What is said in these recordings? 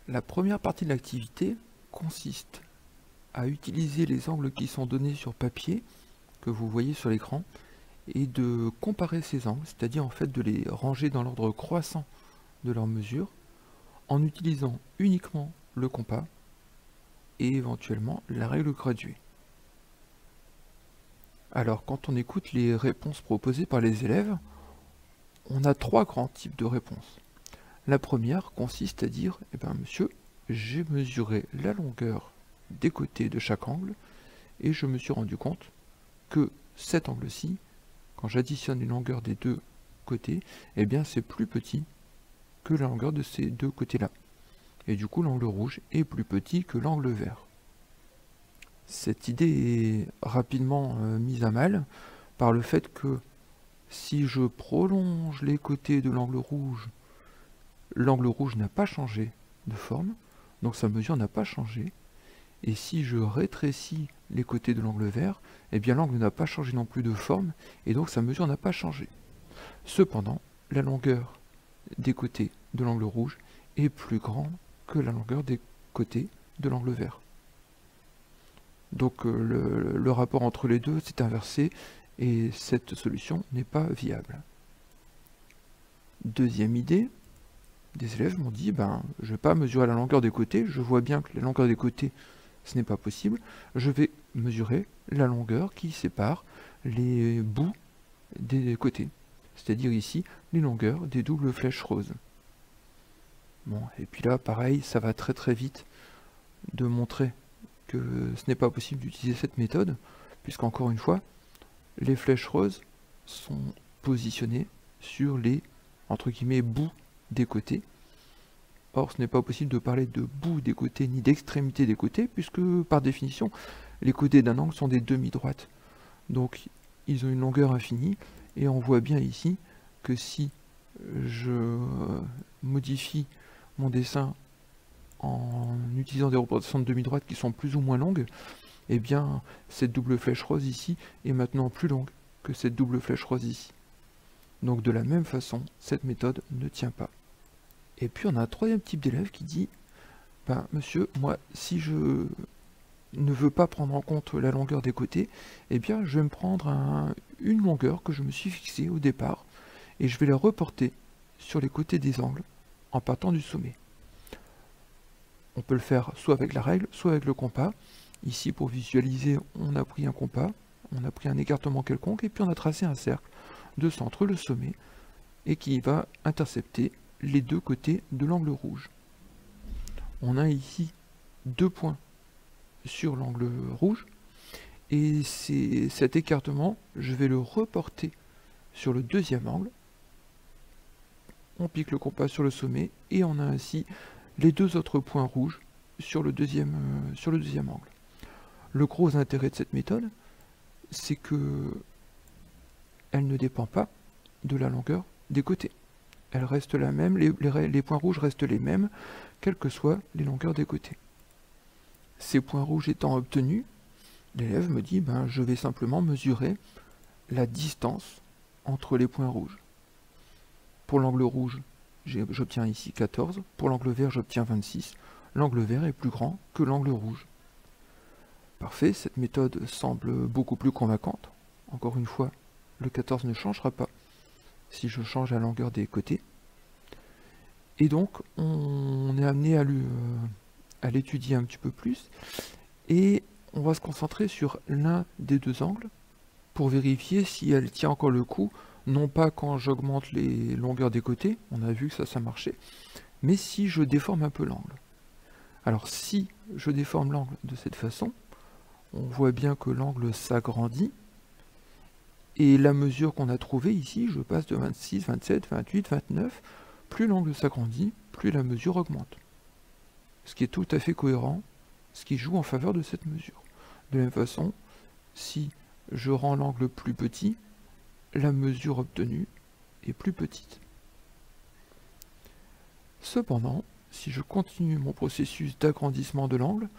La première partie de l'activité consiste à utiliser les angles qui sont donnés sur papier, que vous voyez sur l'écran, et de comparer ces angles, c'est-à-dire en fait de les ranger dans l'ordre croissant de leur mesure, en utilisant uniquement le compas et éventuellement la règle graduée. Alors quand on écoute les réponses proposées par les élèves, on a trois grands types de réponses. La première consiste à dire, eh bien monsieur, j'ai mesuré la longueur des côtés de chaque angle et je me suis rendu compte que cet angle-ci, quand j'additionne les longueurs des deux côtés, eh bien c'est plus petit que la longueur de ces deux côtés-là. Et du coup l'angle rouge est plus petit que l'angle vert. Cette idée est rapidement mise à mal par le fait que si je prolonge les côtés de l'angle rouge n'a pas changé de forme, donc sa mesure n'a pas changé. Et si je rétrécis les côtés de l'angle vert, eh bien l'angle n'a pas changé non plus de forme, et donc sa mesure n'a pas changé. Cependant, la longueur des côtés de l'angle rouge est plus grande que la longueur des côtés de l'angle vert. Donc le rapport entre les deux s'est inversé, et cette solution n'est pas viable. Deuxième idée, des élèves m'ont dit, je ne vais pas mesurer la longueur des côtés, je vois bien que la longueur des côtés, ce n'est pas possible, je vais mesurer la longueur qui sépare les bouts des côtés, c'est-à-dire ici les longueurs des doubles flèches roses. Bon, et puis là, pareil, ça va très très vite de montrer que ce n'est pas possible d'utiliser cette méthode, puisqu'encore une fois, les flèches roses sont positionnées sur les, entre guillemets, bouts des côtés. Or, ce n'est pas possible de parler de bout des côtés ni d'extrémité des côtés, puisque par définition, les côtés d'un angle sont des demi-droites. Donc, ils ont une longueur infinie, et on voit bien ici que si je modifie mon dessin en utilisant des représentations de demi-droites qui sont plus ou moins longues, eh bien, cette double flèche rose ici est maintenant plus longue que cette double flèche rose ici. Donc de la même façon, cette méthode ne tient pas. Et puis on a un troisième type d'élève qui dit, monsieur, moi, si je ne veux pas prendre en compte la longueur des côtés, eh bien, je vais me prendre une longueur que je me suis fixée au départ, et je vais la reporter sur les côtés des angles, en partant du sommet. On peut le faire soit avec la règle, soit avec le compas. Ici, pour visualiser, on a pris un compas, on a pris un écartement quelconque, et puis on a tracé un cercle de centre, le sommet, et qui va intercepter les deux côtés de l'angle rouge. On a ici deux points sur l'angle rouge, et cet écartement, je vais le reporter sur le deuxième angle. On pique le compas sur le sommet, et on a ainsi les deux autres points rouges sur le deuxième angle. Le gros intérêt de cette méthode, c'est que elle ne dépend pas de la longueur des côtés. Elle reste la même, les points rouges restent les mêmes, quelles que soient les longueurs des côtés. Ces points rouges étant obtenus, l'élève me dit, je vais simplement mesurer la distance entre les points rouges. Pour l'angle rouge, j'obtiens ici 14, pour l'angle vert j'obtiens 26, l'angle vert est plus grand que l'angle rouge. Parfait, cette méthode semble beaucoup plus convaincante. Encore une fois, le 14 ne changera pas si je change la longueur des côtés. Et donc, on est amené à l'étudier un petit peu plus, et on va se concentrer sur l'un des deux angles pour vérifier si elle tient encore le coup, non pas quand j'augmente les longueurs des côtés, on a vu que ça marchait, mais si je déforme un peu l'angle. Alors si je déforme l'angle de cette façon, on voit bien que l'angle s'agrandit, et la mesure qu'on a trouvée ici, je passe de 26, 27, 28, 29, plus l'angle s'agrandit, plus la mesure augmente. Ce qui est tout à fait cohérent, ce qui joue en faveur de cette mesure. De la même façon, si je rends l'angle plus petit, la mesure obtenue est plus petite. Cependant, si je continue mon processus d'agrandissement de l'angle,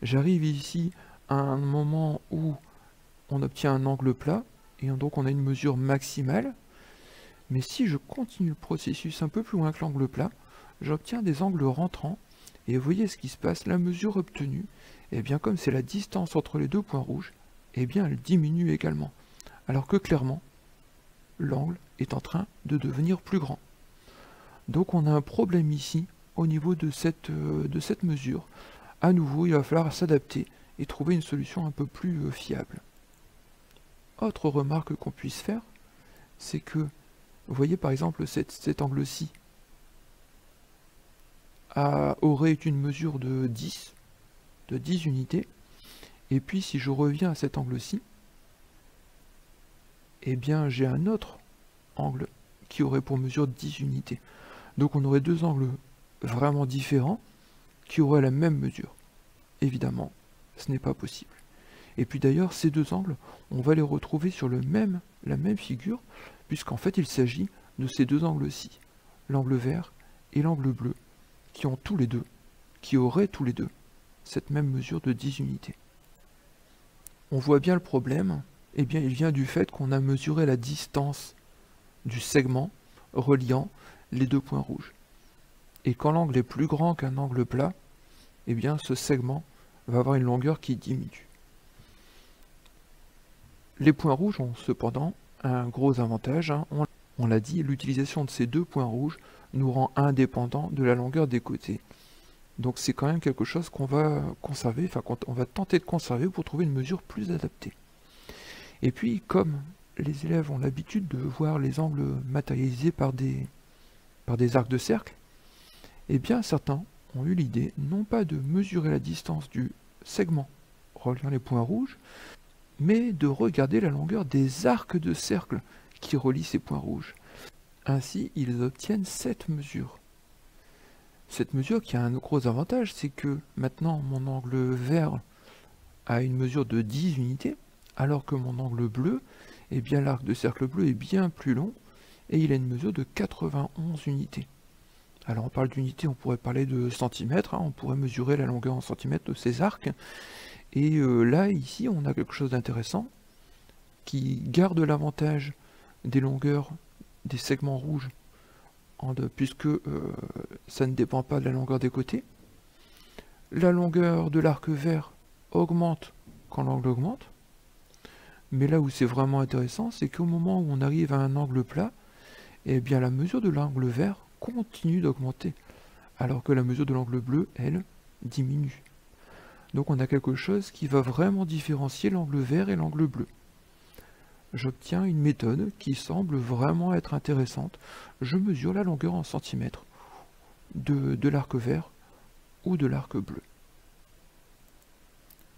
j'arrive ici à un moment où on obtient un angle plat, et donc on a une mesure maximale, mais si je continue le processus un peu plus loin que l'angle plat, j'obtiens des angles rentrants, Et vous voyez ce qui se passe, la mesure obtenue, et bien comme c'est la distance entre les deux points rouges, et bien elle diminue également. Alors que clairement, l'angle est en train de devenir plus grand. Donc on a un problème ici au niveau de cette mesure. À nouveau, il va falloir s'adapter et trouver une solution un peu plus fiable. Autre remarque qu'on puisse faire, c'est que, vous voyez par exemple cet angle-ci aurait une mesure de 10 unités, et puis si je reviens à cet angle-ci, eh bien j'ai un autre angle qui aurait pour mesure 10 unités. Donc on aurait deux angles vraiment différents qui auraient la même mesure. Évidemment, ce n'est pas possible. Et puis d'ailleurs, ces deux angles, on va les retrouver sur la même figure, puisqu'en fait il s'agit de ces deux angles-ci, l'angle vert et l'angle bleu, qui auraient tous les deux cette même mesure de 10 unités. On voit bien le problème, eh bien il vient du fait qu'on a mesuré la distance du segment reliant les deux points rouges. Et quand l'angle est plus grand qu'un angle plat, eh bien ce segment va avoir une longueur qui diminue. Les points rouges ont cependant un gros avantage, hein. On l'a dit, l'utilisation de ces deux points rouges nous rend indépendants de la longueur des côtés. Donc c'est quand même quelque chose qu'on va conserver, enfin qu'on va tenter de conserver pour trouver une mesure plus adaptée. Et puis comme les élèves ont l'habitude de voir les angles matérialisés par des arcs de cercle, eh bien certains ont eu l'idée non pas de mesurer la distance du segment reliant les points rouges, mais de regarder la longueur des arcs de cercle qui relient ces points rouges. Ainsi, ils obtiennent cette mesure. Cette mesure qui a un gros avantage, c'est que maintenant mon angle vert a une mesure de 10 unités, alors que mon angle bleu, eh bien l'arc de cercle bleu est bien plus long, et il a une mesure de 91 unités. Alors on parle d'unités, on pourrait parler de centimètres, hein, on pourrait mesurer la longueur en centimètres de ces arcs, et là, ici, on a quelque chose d'intéressant, qui garde l'avantage des longueurs des segments rouges, puisque ça ne dépend pas de la longueur des côtés. La longueur de l'arc vert augmente quand l'angle augmente, mais là où c'est vraiment intéressant, c'est qu'au moment où on arrive à un angle plat, eh bien la mesure de l'angle vert continue d'augmenter, alors que la mesure de l'angle bleu, elle, diminue. Donc on a quelque chose qui va vraiment différencier l'angle vert et l'angle bleu. J'obtiens une méthode qui semble vraiment être intéressante. Je mesure la longueur en centimètres de l'arc vert ou de l'arc bleu.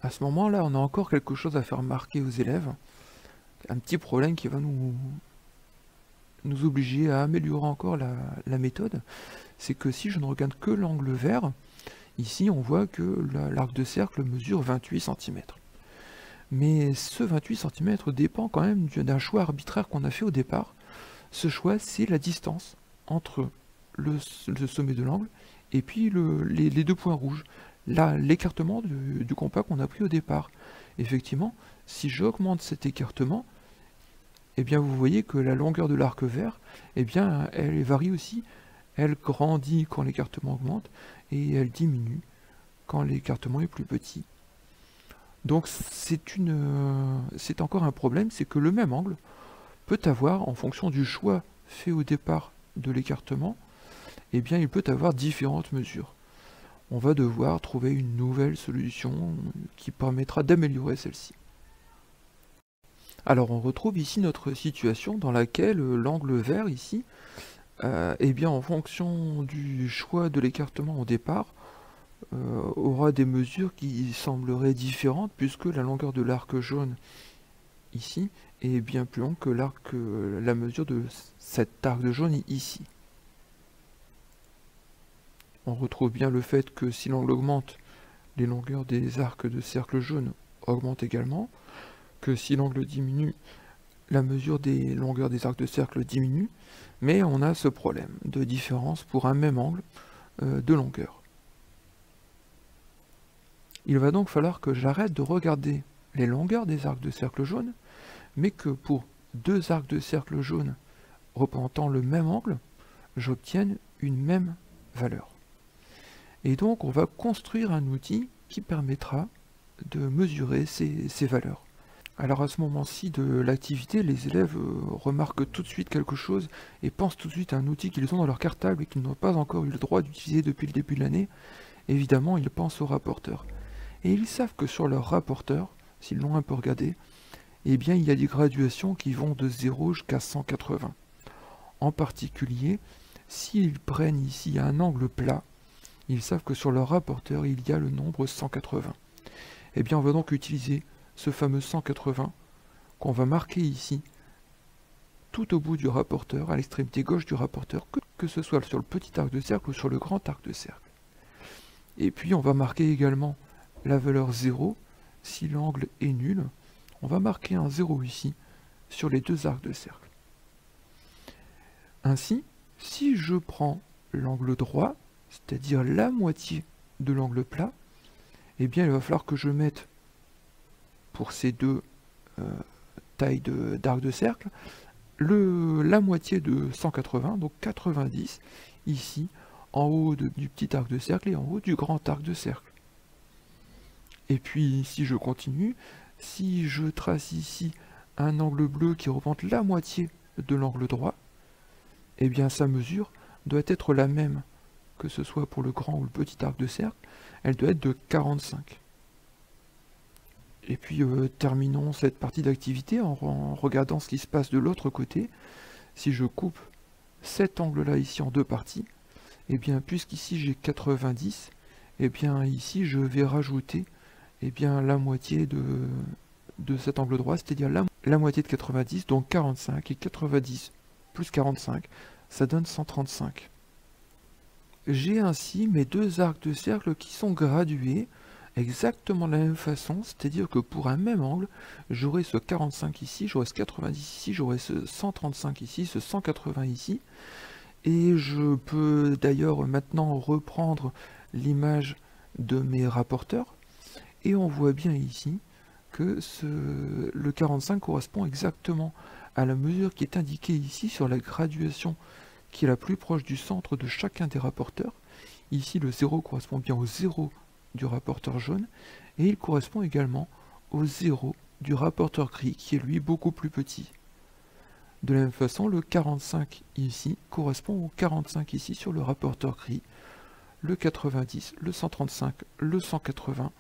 À ce moment-là, on a encore quelque chose à faire remarquer aux élèves. Un petit problème qui va nous obliger à améliorer encore la méthode. C'est que si je ne regarde que l'angle vert, ici on voit que l'arc de cercle mesure 28 cm. Mais ce 28 cm dépend quand même d'un choix arbitraire qu'on a fait au départ. Ce choix, c'est la distance entre le sommet de l'angle et puis les deux points rouges. Là, l'écartement du compas qu'on a pris au départ. Effectivement, si j'augmente cet écartement, eh bien vous voyez que la longueur de l'arc vert, eh bien elle varie aussi. Elle grandit quand l'écartement augmente et elle diminue quand l'écartement est plus petit. Donc c'est encore un problème, c'est que le même angle peut avoir, en fonction du choix fait au départ de l'écartement, eh bien il peut avoir différentes mesures. On va devoir trouver une nouvelle solution qui permettra d'améliorer celle-ci. Alors on retrouve ici notre situation dans laquelle l'angle vert ici, eh bien en fonction du choix de l'écartement au départ, aura des mesures qui sembleraient différentes puisque la longueur de l'arc jaune ici est bien plus longue que la mesure de cet arc de jaune ici. On retrouve bien le fait que si l'angle augmente, les longueurs des arcs de cercle jaune augmentent également, que si l'angle diminue, la mesure des longueurs des arcs de cercle diminue, mais on a ce problème de différence pour un même angle de longueur. Il va donc falloir que j'arrête de regarder les longueurs des arcs de cercle jaune, mais que pour deux arcs de cercle jaune représentant le même angle, j'obtienne une même valeur. Et donc on va construire un outil qui permettra de mesurer ces valeurs. Alors à ce moment-ci de l'activité, les élèves remarquent tout de suite quelque chose et pensent tout de suite à un outil qu'ils ont dans leur cartable et qu'ils n'ont pas encore eu le droit d'utiliser depuis le début de l'année. Évidemment, ils pensent au rapporteur. Et ils savent que sur leur rapporteur, s'ils l'ont un peu regardé, eh bien il y a des graduations qui vont de 0 jusqu'à 180. En particulier, s'ils prennent ici un angle plat, ils savent que sur leur rapporteur, il y a le nombre 180. Eh bien on va donc utiliser ce fameux 180 qu'on va marquer ici tout au bout du rapporteur, à l'extrémité gauche du rapporteur, que ce soit sur le petit arc de cercle ou sur le grand arc de cercle. Et puis on va marquer également la valeur 0 si l'angle est nul. On va marquer un 0 ici sur les deux arcs de cercle. Ainsi, si je prends l'angle droit, c'est-à-dire la moitié de l'angle plat, eh bien il va falloir que je mette pour ces deux tailles d'arc de cercle, la moitié de 180, donc 90, ici, en haut du petit arc de cercle et en haut du grand arc de cercle. Et puis, si je continue, si je trace ici un angle bleu qui représente la moitié de l'angle droit, eh bien sa mesure doit être la même, que ce soit pour le grand ou le petit arc de cercle, elle doit être de 45. Et puis terminons cette partie d'activité en regardant ce qui se passe de l'autre côté. Si je coupe cet angle-là ici en deux parties, et bien puisqu'ici j'ai 90, et bien ici je vais rajouter la moitié de cet angle droit, c'est-à-dire la moitié de 90, donc 45, et 90 plus 45, ça donne 135. J'ai ainsi mes deux arcs de cercle qui sont gradués, exactement de la même façon, c'est-à-dire que pour un même angle, j'aurai ce 45 ici, j'aurai ce 90 ici, j'aurai ce 135 ici, ce 180 ici, et je peux d'ailleurs maintenant reprendre l'image de mes rapporteurs, et on voit bien ici que le 45 correspond exactement à la mesure qui est indiquée ici sur la graduation qui est la plus proche du centre de chacun des rapporteurs. Ici le 0 correspond bien au 0 du rapporteur jaune, et il correspond également au 0 du rapporteur gris, qui est lui beaucoup plus petit. De la même façon, le 45 ici correspond au 45 ici sur le rapporteur gris, le 90, le 135, le 180.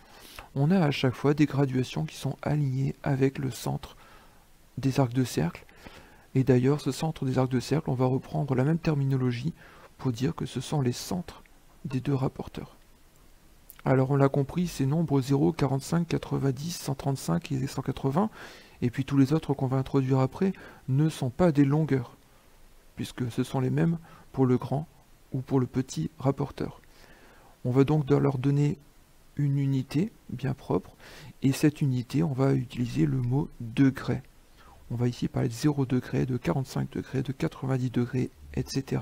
On a à chaque fois des graduations qui sont alignées avec le centre des arcs de cercle, et d'ailleurs ce centre des arcs de cercle, on va reprendre la même terminologie pour dire que ce sont les centres des deux rapporteurs. Alors on l'a compris, ces nombres 0, 45, 90, 135 et 180, et puis tous les autres qu'on va introduire après, ne sont pas des longueurs, puisque ce sont les mêmes pour le grand ou pour le petit rapporteur. On va donc leur donner une unité bien propre, et cette unité, on va utiliser le mot degré. On va ici parler de 0 degré, de 45 degrés, de 90 degrés, etc.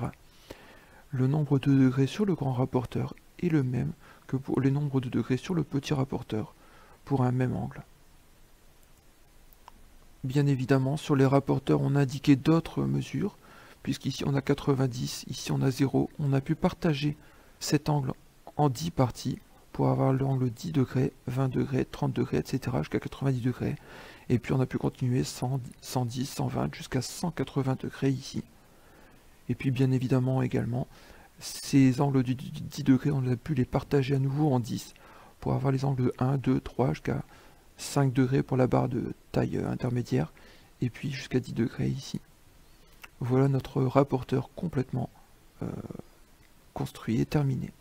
Le nombre de degrés sur le grand rapporteur est le même que pour les nombres de degrés sur le petit rapporteur, pour un même angle. Bien évidemment, sur les rapporteurs, on a indiqué d'autres mesures, puisqu'ici on a 90, ici on a 0. On a pu partager cet angle en 10 parties, pour avoir l'angle 10 degrés, 20 degrés, 30 degrés, etc. jusqu'à 90 degrés. Et puis on a pu continuer 100, 110, 120 jusqu'à 180 degrés ici. Et puis bien évidemment également, ces angles du 10 degrés, on a pu les partager à nouveau en 10 pour avoir les angles de 1, 2, 3 jusqu'à 5 degrés pour la barre de taille intermédiaire, et puis jusqu'à 10 degrés ici. Voilà notre rapporteur complètement construit et terminé.